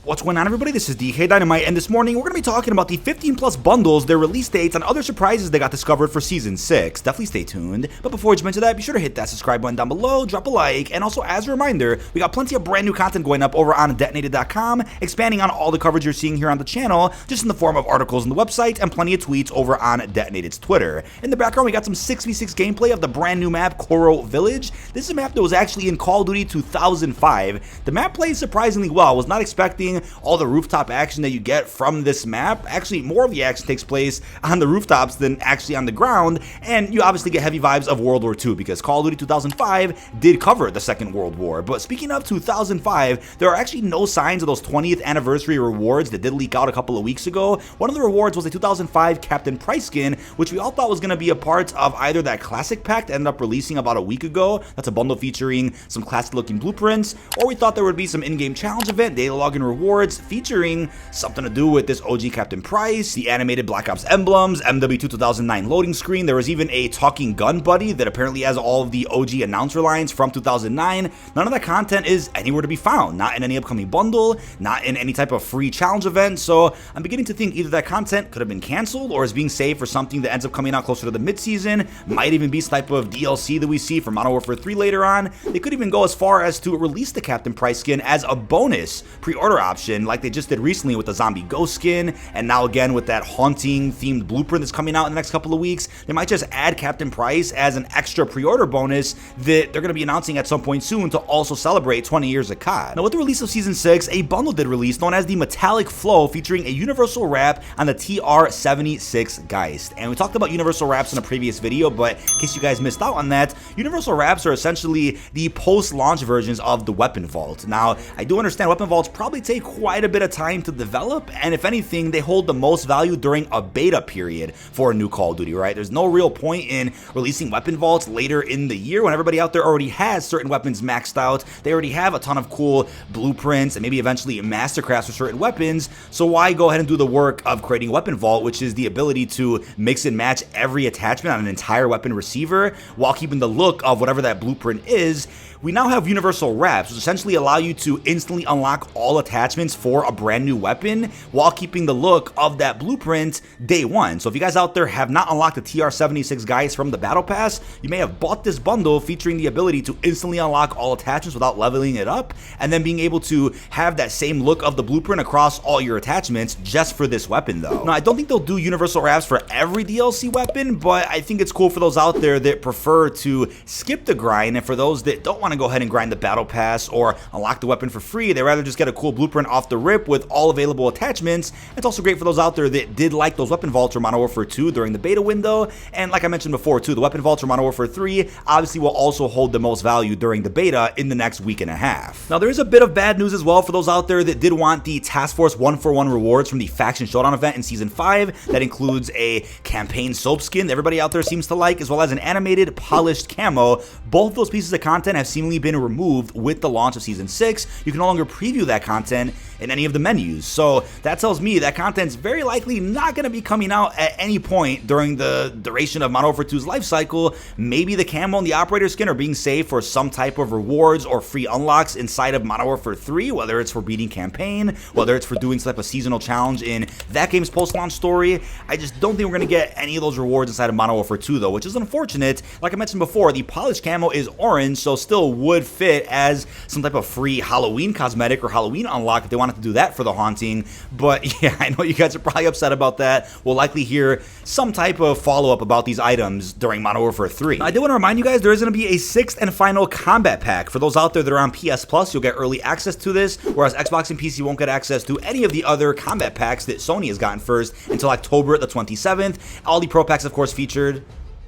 What's going on, everybody? This is dkdynamite, and this morning we're going to be talking about the 15 plus bundles, their release dates, and other surprises they got discovered for Season 6. Definitely stay tuned. But before we jump into that, be sure to hit that subscribe button down below, drop a like, and also as a reminder, we got plenty of brand new content going up over on detonated.com, expanding on all the coverage you're seeing here on the channel, just in the form of articles on the website and plenty of tweets over on Detonated's Twitter. In the background, we got some 6v6 gameplay of the brand new map, Coral Village. This is a map that was actually in Call of Duty 2005. The map plays surprisingly well. I was not expecting all the rooftop action that you get from this map. Actually, more of the action takes place on the rooftops than actually on the ground, and you obviously get heavy vibes of World War II because Call of Duty 2005 did cover the Second World War. But speaking of 2005, there are actually no signs of those 20th anniversary rewards that did leak out a couple of weeks ago. One of the rewards was a 2005 Captain Price skin, which we all thought was going to be a part of either that classic pack that ended up releasing about a week ago. That's a bundle featuring some classic looking blueprints, or we thought there would be some in-game challenge event, data login rewards, featuring something to do with this OG Captain Price, the animated Black Ops emblems, MW2 2009 loading screen. There was even a talking gun buddy that apparently has all of the OG announcer lines from 2009. None of that content is anywhere to be found, not in any upcoming bundle, not in any type of free challenge event. So I'm beginning to think either that content could have been canceled or is being saved for something that ends up coming out closer to the mid-season. Might even be some type of DLC that we see for Modern Warfare 3 later on. They could even go as far as to release the Captain Price skin as a bonus pre-order option, like they just did recently with the Zombie Ghost skin, and now again with that haunting themed blueprint that's coming out in the next couple of weeks. They might just add Captain Price as an extra pre-order bonus that they're going to be announcing at some point soon to also celebrate 20 years of COD. Now, with the release of Season 6, a bundle did release known as the Metallic Flow, featuring a universal wrap on the TR-76 Geist. And we talked about universal wraps in a previous video, but in case you guys missed out on that, universal wraps are essentially the post-launch versions of the Weapon Vault. Now, I do understand Weapon Vaults probably take quite a bit of time to develop, and if anything, they hold the most value during a beta period for a new Call of Duty, right? There's no real point in releasing Weapon Vaults later in the year when everybody out there already has certain weapons maxed out. They already have a ton of cool blueprints and maybe eventually mastercrafts for certain weapons, so why go ahead and do the work of creating Weapon Vault, which is the ability to mix and match every attachment on an entire weapon receiver while keeping the look of whatever that blueprint is. We now have universal wraps, which essentially allow you to instantly unlock all attachments for a brand new weapon while keeping the look of that blueprint day one. So if you guys out there have not unlocked the TR-76 Geist from the Battle Pass, you may have bought this bundle featuring the ability to instantly unlock all attachments without leveling it up, and then being able to have that same look of the blueprint across all your attachments just for this weapon though. Now, I don't think they'll do universal wraps for every DLC weapon, but I think it's cool for those out there that prefer to skip the grind, and for those that don't want to go ahead and grind the Battle Pass or unlock the weapon for free, they rather just get a cool blueprint off the rip with all available attachments. It's also great for those out there that did like those Weapon Vaults or Modern Warfare 2 during the beta window, and like I mentioned before too, the Weapon Vaults or Modern Warfare 3 obviously will also hold the most value during the beta in the next week and a half. Now, there is a bit of bad news as well for those out there that did want the Task Force 141 rewards from the Faction Showdown event in Season 5. That includes a campaign soap skin that everybody out there seems to like, as well as an animated polished camo. Both of those pieces of content have seemingly been removed with the launch of Season 6. You can no longer preview that content in any of the menus, so that tells me that content's very likely not going to be coming out at any point during the duration of Modern Warfare 2's life cycle. Maybe the camo and the operator skin are being saved for some type of rewards or free unlocks inside of Modern Warfare 3, whether it's for beating campaign, whether it's for doing some type of seasonal challenge in that game's post-launch story. I just don't think we're going to get any of those rewards inside of Modern Warfare 2 though, which is unfortunate. Like I mentioned before, the polished camo is orange, so still would fit as some type of free Halloween cosmetic or Halloween unlock if they wanted to do that for the haunting. But yeah, I know you guys are probably upset about that. We'll likely hear some type of follow-up about these items during Modern Warfare 3. I did want to remind you guys there is going to be a 6th and final combat pack. For those out there that are on PS Plus, you'll get early access to this, whereas Xbox and PC won't get access to any of the other combat packs that Sony has gotten first until October the 27th. All the Pro Packs, of course, featured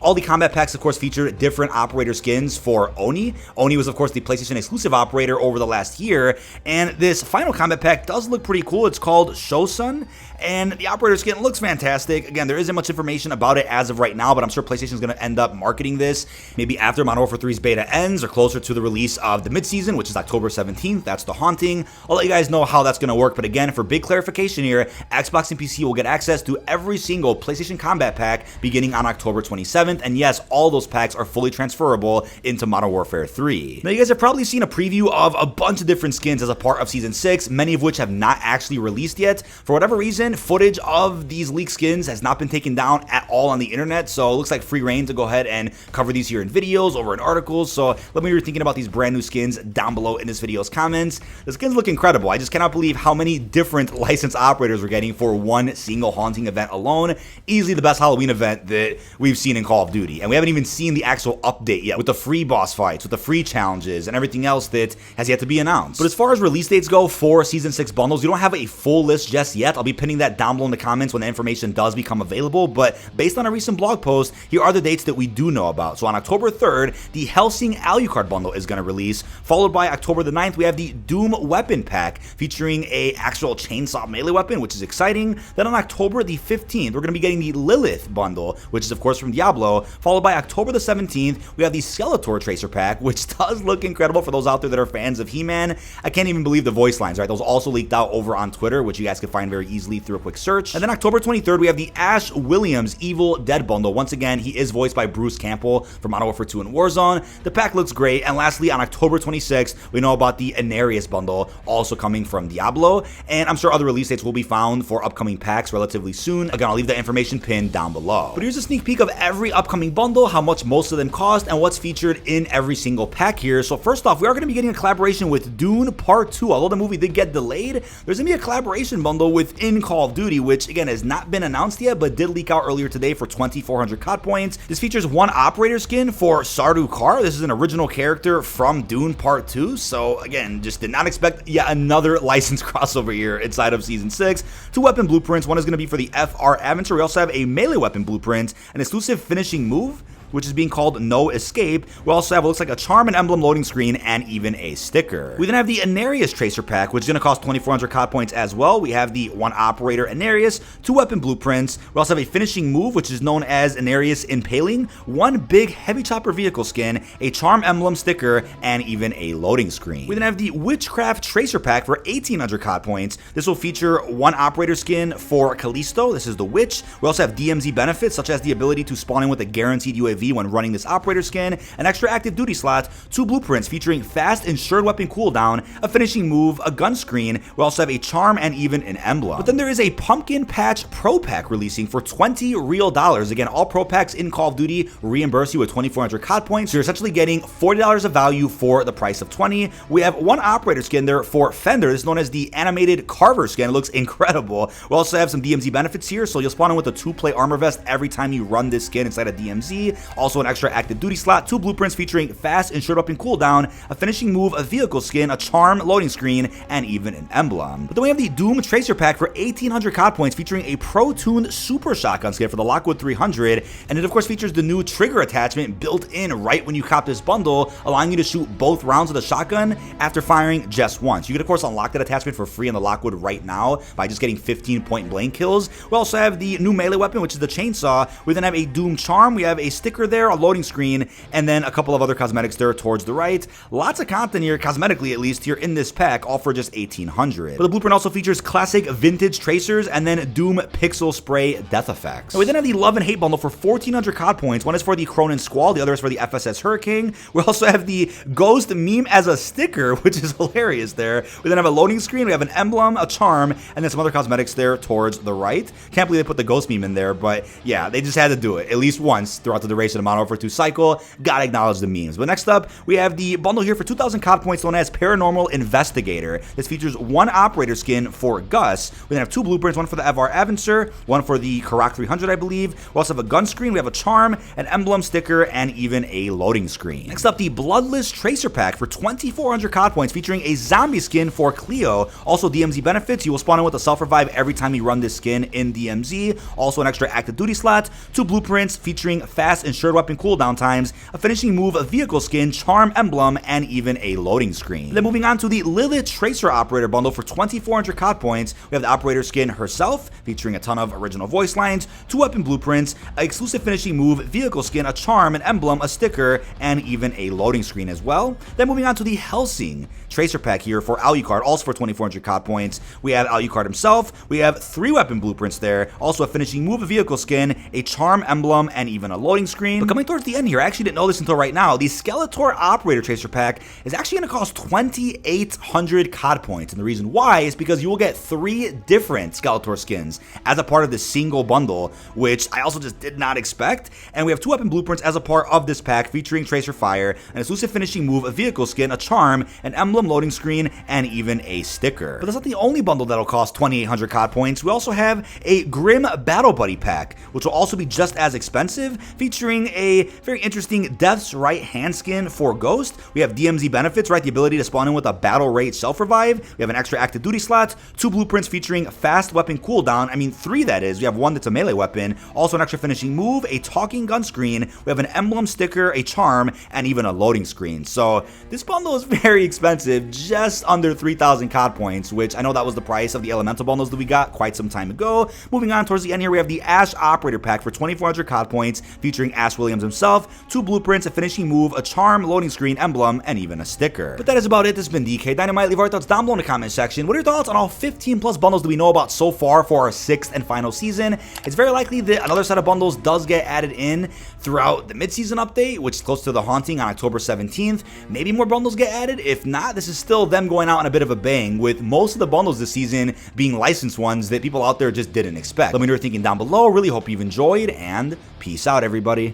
All the combat packs, of course, featured different operator skins for Oni. Oni was, of course, the PlayStation exclusive operator over the last year, and this final combat pack does look pretty cool. It's called Shosun, and the operator skin looks fantastic. Again, there isn't much information about it as of right now, but I'm sure PlayStation is going to end up marketing this maybe after Modern Warfare 3's beta ends or closer to the release of the mid-season, which is October 17th. That's the Haunting. I'll let you guys know how that's going to work, but again, for big clarification here, Xbox and PC will get access to every single PlayStation combat pack beginning on October 27th. 7th, and yes, all those packs are fully transferable into Modern Warfare 3. Now, you guys have probably seen a preview of a bunch of different skins as a part of Season 6, many of which have not actually released yet. For whatever reason, footage of these leaked skins has not been taken down at all on the internet, so it looks like free reign to go ahead and cover these here in videos, over in articles. So let me know what you're thinking about these brand new skins down below in this video's comments. The skins look incredible. I just cannot believe how many different licensed operators we're getting for one single haunting event alone. Easily the best Halloween event that we've seen in Call of Duty, and we haven't even seen the actual update yet with the free boss fights, with the free challenges, and everything else that has yet to be announced. But as far as release dates go for Season 6 bundles, we don't have a full list just yet. I'll be pinning that down below in the comments when the information does become available, but based on a recent blog post, here are the dates that we do know about. So on October 3rd, the Hellsing Alucard bundle is going to release, followed by October the 9th, we have the Doom weapon pack featuring a actual chainsaw melee weapon, which is exciting. Then on October the 15th, we're going to be getting the Lilith bundle, which is of course from Diablo, followed by October the 17th, we have the Skeletor Tracer pack, which does look incredible for those out there that are fans of He-Man. I can't even believe the voice lines, right? Those also leaked out over on Twitter, which you guys can find very easily through a quick search. And then October 23rd, we have the Ash Williams Evil Dead bundle. Once again, he is voiced by Bruce Campbell from Modern Warfare 2 and Warzone. The pack looks great. And lastly, on October 26th, we know about the Anarius bundle, also coming from Diablo. And I'm sure other release dates will be found for upcoming packs relatively soon. Again, I'll leave the information pinned down below. But here's a sneak peek of every upcoming bundle, how much most of them cost, and what's featured in every single pack here. So first off, we are going to be getting a collaboration with Dune Part 2. Although the movie did get delayed, there's going to be a collaboration bundle within Call of Duty, which again has not been announced yet, but did leak out earlier today for 2,400 COD points. This features one operator skin for Sardu Kar. This is an original character from Dune Part 2. So again, just did not expect yet another licensed crossover here inside of Season 6. Two weapon blueprints. One is going to be for the FR Adventure. We also have a melee weapon blueprint, an exclusive finishing move, which is being called No Escape. We also have what looks like a charm and emblem loading screen and even a sticker. We then have the Anarius Tracer pack, which is going to cost 2,400 COD points as well. We have the one operator Anarius, two weapon blueprints. We also have a finishing move, which is known as Anarius Impaling, one big heavy chopper vehicle skin, a charm emblem sticker, and even a loading screen. We then have the Witchcraft Tracer pack for 1,800 COD points. This will feature one operator skin for Callisto. This is the Witch. We also have DMZ benefits, such as the ability to spawn in with a guaranteed UAV when running this operator skin, an extra active duty slot, two blueprints featuring fast insured weapon cooldown, a finishing move, a gun screen. We also have a charm and even an emblem. But then there is a Pumpkin Patch Pro Pack releasing for $20 real. Again, all Pro Packs in Call of Duty reimburse you with 2,400 COD points, so you're essentially getting $40 of value for the price of 20. We have one operator skin there for Fender. This is known as the animated Carver skin. It looks incredible. We also have some DMZ benefits here, so you'll spawn in with a 2-play armor vest every time you run this skin inside a DMZ. Also an extra active duty slot, two blueprints featuring fast insured weapon cooldown, a finishing move, a vehicle skin, a charm loading screen, and even an emblem. But then we have the Doom Tracer pack for 1,800 COD points featuring a pro-tuned super shotgun skin for the Lockwood 300, and it of course features the new trigger attachment built in right when you cop this bundle, allowing you to shoot both rounds of the shotgun after firing just once. You can of course unlock that attachment for free on the Lockwood right now by just getting 15 point blank kills. We also have the new melee weapon, which is the chainsaw. We then have a Doom charm. We have a sticker there, a loading screen, and then a couple of other cosmetics there towards the right. Lots of content here, cosmetically at least, here in this pack, all for just 1,800. But the blueprint also features classic vintage tracers and then Doom pixel spray death effects. We then have the Love and Hate bundle for 1,400 COD points. One is for the Cronin Squall, the other is for the FSS Hurricane. We also have the Ghost meme as a sticker, which is hilarious there. We then have a loading screen, we have an emblem, a charm, and then some other cosmetics there towards the right. Can't believe they put the Ghost meme in there, but yeah, they just had to do it at least once throughout the duration of the Modern Warfare 2 cycle. Gotta acknowledge the memes. But next up, we have the bundle here for 2,000 COD points known as Paranormal Investigator. This features one operator skin for Gus. We then have two blueprints, one for the FR Adventure, one for the Karak 300, I believe. We also have a gun screen, we have a charm, an emblem sticker, and even a loading screen. Next up, the Bloodless Tracer pack for 2,400 COD points featuring a zombie skin for Cleo. Also DMZ benefits, you will spawn in with a self-revive every time you run this skin in DMZ. Also an extra active duty slot, two blueprints featuring fast insured weapon cooldown times, a finishing move, a vehicle skin, charm, emblem, and even a loading screen. Then moving on to the Lilith Tracer operator bundle for 2,400 COD points, we have the operator skin herself featuring a ton of original voice lines, two weapon blueprints, an exclusive finishing move, vehicle skin, a charm, an emblem, a sticker, and even a loading screen as well. Then moving on to the Hellsing Tracer pack here for Alucard, also for 2,400 COD points. We have Alucard himself, we have three weapon blueprints there, also a finishing move, a vehicle skin, a charm, emblem, and even a loading screen. screen. But coming towards the end here, I actually didn't know this until right now, the Skeletor Operator Tracer pack is actually going to cost 2,800 COD points. And the reason why is because you will get 3 different Skeletor skins as a part of this single bundle, which I also just did not expect. And we have 2 weapon blueprints as a part of this pack, featuring Tracer Fire, an exclusive finishing move, a vehicle skin, a charm, an emblem, loading screen, and even a sticker. But that's not the only bundle that'll cost 2,800 COD points. We also have a Grim Battle Buddy pack, which will also be just as expensive, featuring a very interesting Death's Right hand skin for Ghost. We have DMZ benefits, right? The ability to spawn in with a battle rate self-revive. We have an extra active duty slot, 2 blueprints featuring fast weapon cooldown. I mean, 3 that is. We have 1 that's a melee weapon, also an extra finishing move, a talking gun screen. We have an emblem, sticker, a charm, and even a loading screen. So this bundle is very expensive, just under 3,000 COD points, which I know that was the price of the elemental bundles that we got quite some time ago. Moving on towards the end here, we have the Ash Operator pack for 2,400 COD points, featuring Ash Williams himself, 2 blueprints, a finishing move, a charm, loading screen, emblem, and even a sticker. But that is about it. This has been dkdynamite. Leave our thoughts down below in the comment section. What are your thoughts on all 15 plus bundles that we know about so far for our 6th and final season? It's very likely that another set of bundles does get added in throughout the mid-season update, which is close to the Haunting on October 17th. Maybe more bundles get added. If not, this is still them going out on a bit of a bang, with most of the bundles this season being licensed ones that people out there just didn't expect. Let me know what you're thinking down below. Really hope you've enjoyed, and peace out, everybody.